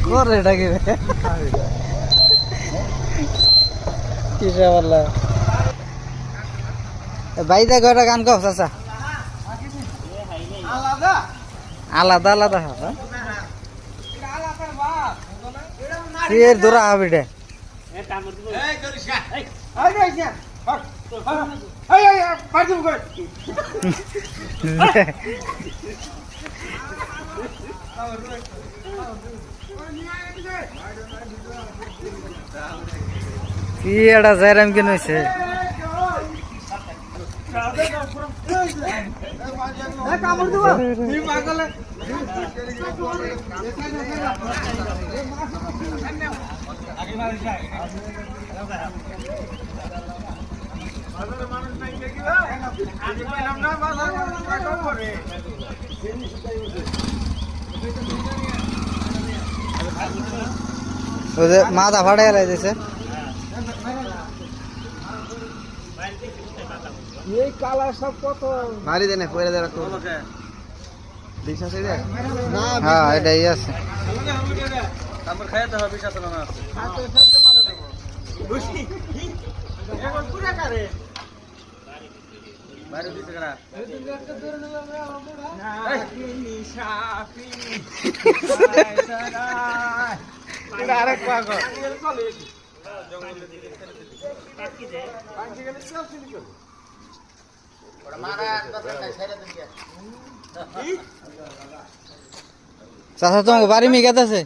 করে এটাকে কিসে বললা বাইদা কয়টা গান গাও চাচা আলাদা আলাদা হবে এর দূরা হবে রে কি এটা যাইরাম কেন হয়েছে মাথা ফাটাই দিছে এই কালার সব কত মারি দেন কইরা দে রাখো বিশ আছে রে না হ্যাঁ এটাই আছে আমার খাইতে হবে বিশ আছে না আছে হাতে সাথে মারা দেব বুঝি এখন পুরা করে বাইরে দিতে করা একটা দূরে না না নিশা পিনি এটা আরেক পাগল চলে জঙ্গলের দিকে পাকি দে পাকি গেলে সব চিনি করে চাচা তোমাকে বাড়ি মেয়ে গেছে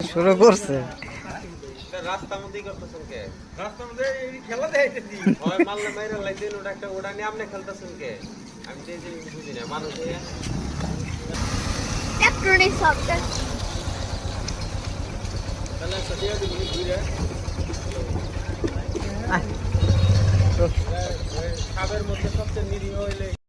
শুরু করছে রাস্তার মধ্যেই করতেছেন কে রাস্তার মধ্যে খেলা দেখাইতেছি হয় মারলে মাইরা লাইতেন ওটা একটা ওটা নিয়ে আপনি খেলতেছেন কে আমি তো এই জিনিস বুঝি না মানুষ Definitely something. তাহলে সদিয়া দিবি ঘুরে খাবের মধ্যে সবচেয়ে নিরীহ হইলে